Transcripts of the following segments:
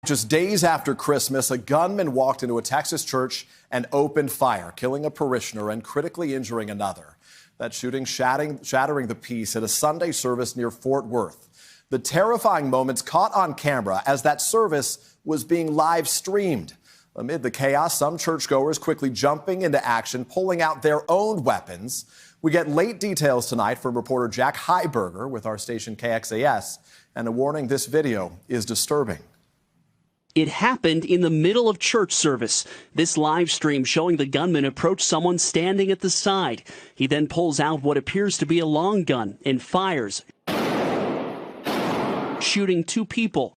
Just days after Christmas, a gunman walked into a Texas church and opened fire, killing a parishioner and critically injuring another. That shooting shattering the peace at a Sunday service near Fort Worth. The terrifying moments caught on camera as that service was being live streamed. Amid the chaos, some churchgoers quickly jumping into action, pulling out their own weapons. We get late details tonight from reporter Jack Heiberger with our station KXAS. And a warning, this video is disturbing. It happened in the middle of church service. This live stream showing the gunman approach someone standing at the side. He then pulls out what appears to be a long gun and fires, shooting 2 people.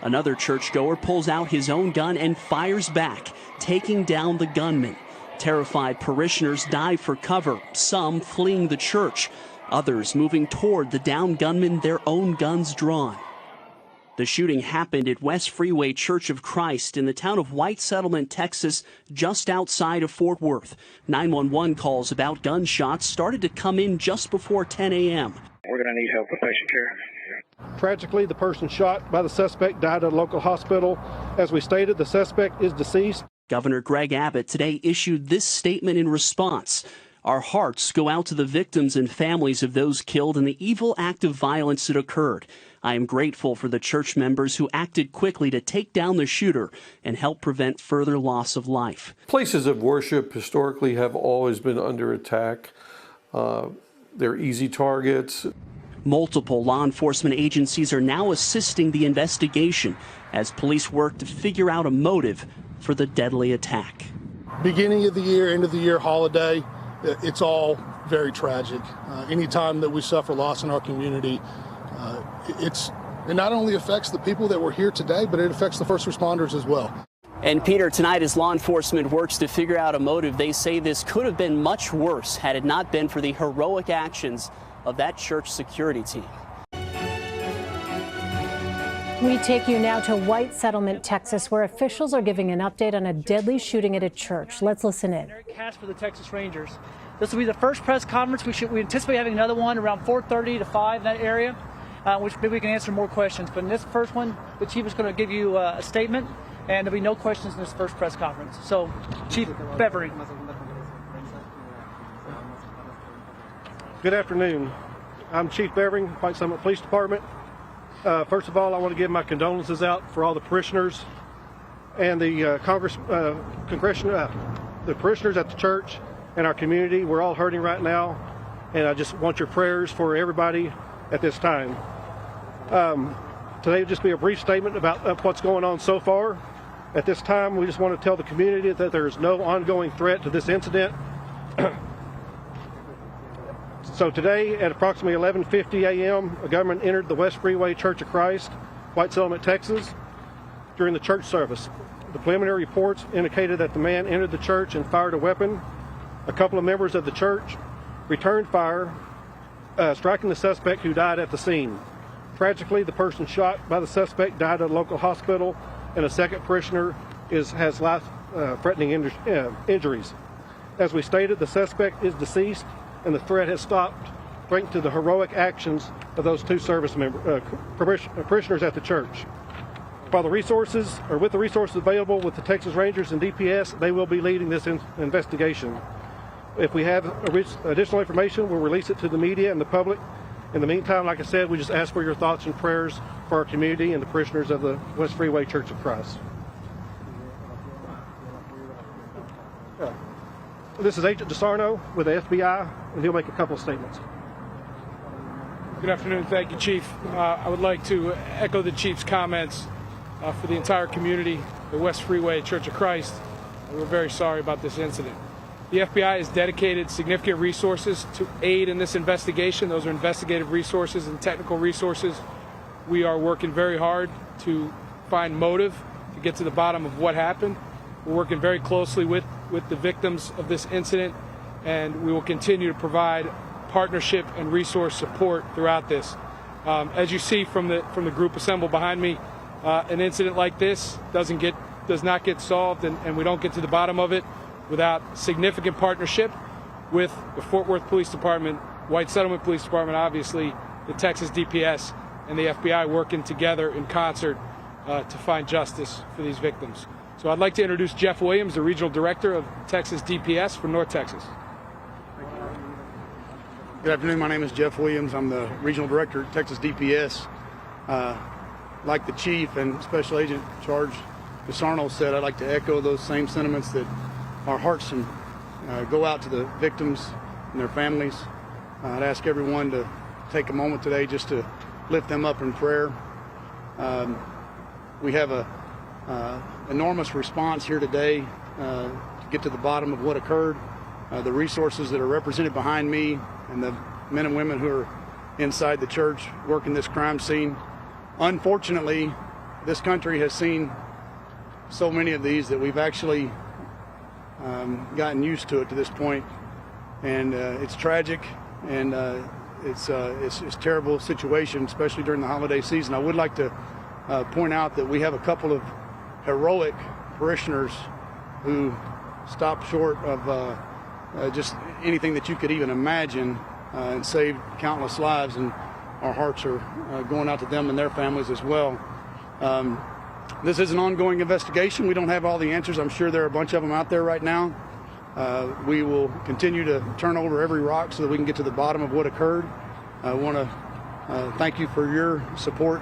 Another churchgoer pulls out his own gun and fires back, taking down the gunman. Terrified parishioners dive for cover, some fleeing the church, others moving toward the downed gunman, their own guns drawn. The shooting happened at West Freeway Church of Christ in the town of White Settlement, Texas, just outside of Fort Worth. 911 calls about gunshots started to come in just before 10 a.m. We're going to need help with patient care. Tragically, the person shot by the suspect died at a local hospital. As we stated, the suspect is deceased. Governor Greg Abbott today issued this statement in response. Our hearts go out to the victims and families of those killed in the evil act of violence that occurred. I am grateful for the church members who acted quickly to take down the shooter and help prevent further loss of life. Places of worship historically have always been under attack. They're easy targets. Multiple law enforcement agencies are now assisting the investigation as police work to figure out a motive for the deadly attack. Beginning of the year, end of the year holiday, it's all very tragic. Anytime that we suffer loss in our community, it not only affects the people that were here today, but it affects the first responders as well. And Peter, tonight as law enforcement works to figure out a motive, they say this could have been much worse had it not been for the heroic actions of that church security team. We take you now to White Settlement, Texas, where officials are giving an update on a deadly shooting at a church. Let's listen in. For the Texas Rangers. This will be the first press conference. We anticipate having another one around 4:30 to 5 in that area, which maybe we can answer more questions. But in this first one, the chief is going to give you a statement, and there'll be no questions in this first press conference. So, Chief Bevering. Good afternoon. I'm Chief Bevering, White Settlement Police Department. First of all, I want to give my condolences out for all the parishioners and the the parishioners at the church and our community. We're all hurting right now, and I just want your prayers for everybody at this time. Today will just be a brief statement about what's going on so far. At this time, we just want to tell the community that there is no ongoing threat to this incident. So today at approximately 11:50 a.m., a gunman entered the West Freeway Church of Christ, White Settlement, Texas, during the church service. The preliminary reports indicated that the man entered the church and fired a weapon. A couple of members of the church returned fire, striking the suspect, who died at the scene. Tragically, the person shot by the suspect died at a local hospital, and a second parishioner has life-threatening injuries. As we stated, the suspect is deceased, and the threat has stopped, thanks to the heroic actions of those 2 service members, parishioners at the church. With the resources available with the Texas Rangers and DPS, they will be leading this investigation. If we have additional information, we'll release it to the media and the public. In the meantime, like I said, we just ask for your thoughts and prayers for our community and the parishioners of the West Freeway Church of Christ. This is Agent DeSarno with the FBI, and he'll make a couple of statements. Good afternoon. Thank you, Chief. I would like to echo the Chief's comments for the entire community, the West Freeway Church of Christ. We're very sorry about this incident. The FBI has dedicated significant resources to aid in this investigation. Those are investigative resources and technical resources. We are working very hard to find motive, to get to the bottom of what happened. We're working very closely with the victims of this incident, and we will continue to provide partnership and resource support throughout this. As you see from the group assembled behind me, an incident like this does not get solved, and we don't get to the bottom of it without significant partnership with the Fort Worth Police Department, White Settlement Police Department, obviously, the Texas DPS, and the FBI working together in concert to find justice for these victims. So I'd like to introduce Jeff Williams, the Regional Director of Texas DPS for North Texas. Good afternoon. My name is Jeff Williams. I'm the Regional Director at Texas DPS. Like the Chief and Special Agent in Charge, Ms. Arnold said, I'd like to echo those same sentiments that our hearts go out to the victims and their families. I'd ask everyone to take a moment today just to lift them up in prayer. We have a enormous response here today to get to the bottom of what occurred. The resources that are represented behind me and the men and women who are inside the church working this crime scene. Unfortunately, this country has seen so many of these that we've actually gotten used to it to this point, and it's tragic, and it's a terrible situation, especially during the holiday season. I would like to point out that we have a couple of heroic parishioners who stopped short of just anything that you could even imagine and saved countless lives, and our hearts are going out to them and their families as well. This is an ongoing investigation. We don't have all the answers. I'm sure there are a bunch of them out there right now. We will continue to turn over every rock so that we can get to the bottom of what occurred. I want to thank you for your support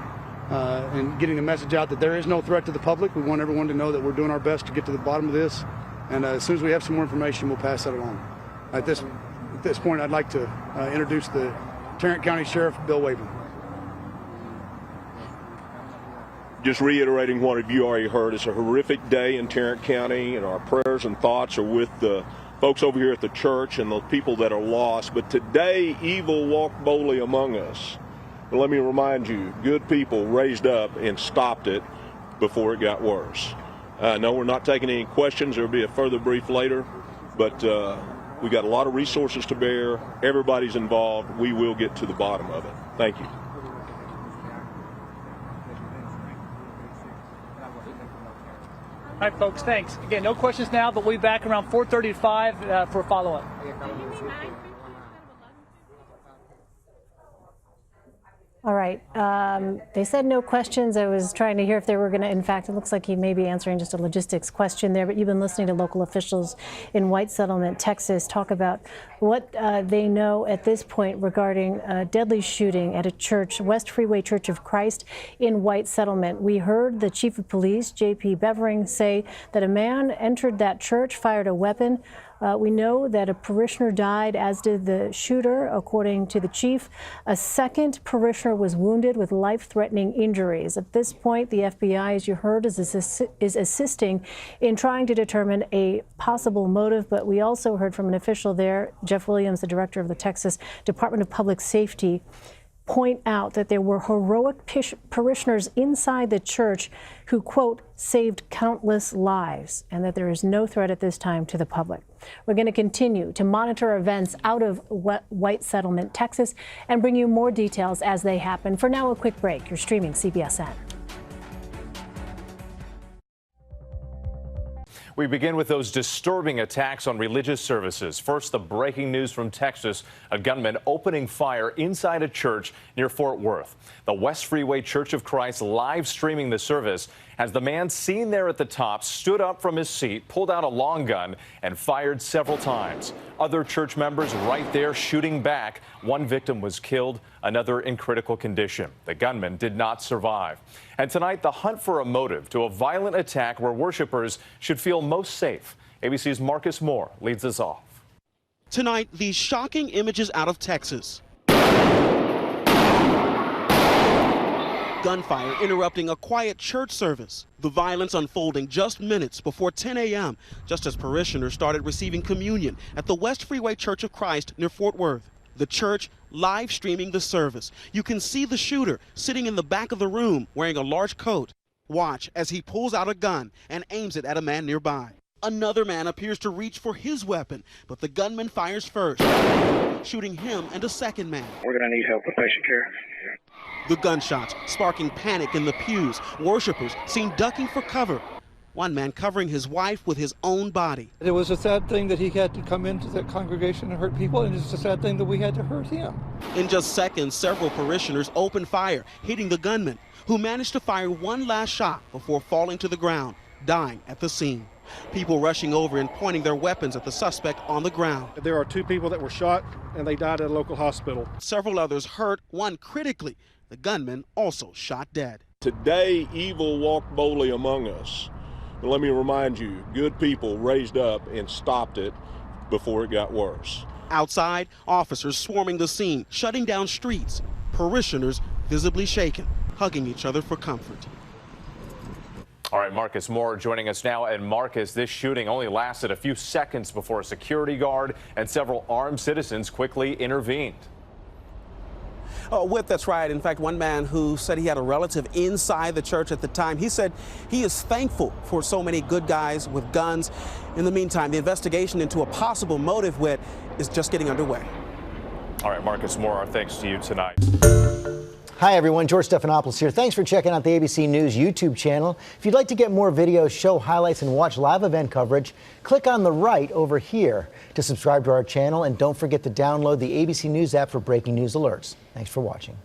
in getting the message out that there is no threat to the public. We want everyone to know that we're doing our best to get to the bottom of this. And as soon as we have some more information, we'll pass that along. At this point, I'd like to introduce the Tarrant County Sheriff, Bill Wavin. Just reiterating what you already heard, it's a horrific day in Tarrant County, and our prayers and thoughts are with the folks over here at the church and the people that are lost. But today, evil walked boldly among us. But let me remind you, good people raised up and stopped it before it got worse. No, we're not taking any questions. There will be a further brief later, but we got a lot of resources to bear. Everybody's involved. We will get to the bottom of it. Thank you. All right, folks, thanks. Again, no questions now, but we'll be back around 4:30 to 5 for a follow-up. All right. They said no questions. I was trying to hear if they were going to, in fact, it looks like he may be answering just a logistics question there, but you've been listening to local officials in White Settlement, Texas, talk about what they know at this point regarding a deadly shooting at a church, West Freeway Church of Christ in White Settlement. We heard the chief of police, J.P. Bevering, say that a man entered that church, fired a weapon. We know that a parishioner died, as did the shooter, according to the chief. A second parishioner was wounded with life-threatening injuries. At this point, the FBI, as you heard, is assisting in trying to determine a possible motive. But we also heard from an official there, Jeff Williams, the director of the Texas Department of Public Safety, point out that there were heroic parishioners inside the church who, quote, saved countless lives, and that there is no threat at this time to the public. We're going to continue to monitor events out of White Settlement, Texas, and bring you more details as they happen. For now, a quick break. You're streaming CBSN. We begin with those disturbing attacks on religious services. First, the breaking news from Texas, a gunman opening fire inside a church near Fort Worth. The West Freeway Church of Christ live streaming the service as the man seen there at the top stood up from his seat, pulled out a long gun, and fired several times. Other church members right there shooting back. One victim was killed, another in critical condition. The gunman did not survive. And tonight, the hunt for a motive to a violent attack where worshipers should feel most safe. ABC's Marcus Moore leads us off. Tonight, these shocking images out of Texas. Gunfire interrupting a quiet church service. The violence unfolding just minutes before 10 a.m., just as parishioners started receiving communion at the West Freeway Church of Christ near Fort Worth. The church live streaming the service. You can see the shooter sitting in the back of the room wearing a large coat. Watch as he pulls out a gun and aims it at a man nearby. Another man appears to reach for his weapon, but the gunman fires first, shooting him and a second man. We're going to need help with patient care. The gunshots sparking panic in the pews. Worshippers seen ducking for cover. one man covering his wife with his own body. It was a sad thing that he had to come into the congregation and hurt people, and it's a sad thing that we had to hurt him. In just seconds, several parishioners opened fire, hitting the gunman, who managed to fire one last shot before falling to the ground, dying at the scene. People rushing over and pointing their weapons at the suspect on the ground. There are 2 people that were shot, and they died at a local hospital. Several others hurt, one critically. The gunman also shot dead. Today, evil walked boldly among us. And let me remind you, good people raised up and stopped it before it got worse. Outside, officers swarming the scene, shutting down streets. Parishioners visibly shaken, hugging each other for comfort. All right, Marcus Moore joining us now. And Marcus, this shooting only lasted a few seconds before a security guard and several armed citizens quickly intervened. That's right. In fact, one man who said he had a relative inside the church at the time, he said he is thankful for so many good guys with guns. In the meantime, the investigation into a possible motive is just getting underway. All right, Marcus Moore, our thanks to you tonight. Hi, everyone. George Stephanopoulos here. Thanks for checking out the ABC News YouTube channel. If you'd like to get more videos, show highlights, and watch live event coverage, click on the right over here to subscribe to our channel. And don't forget to download the ABC News app for breaking news alerts. Thanks for watching.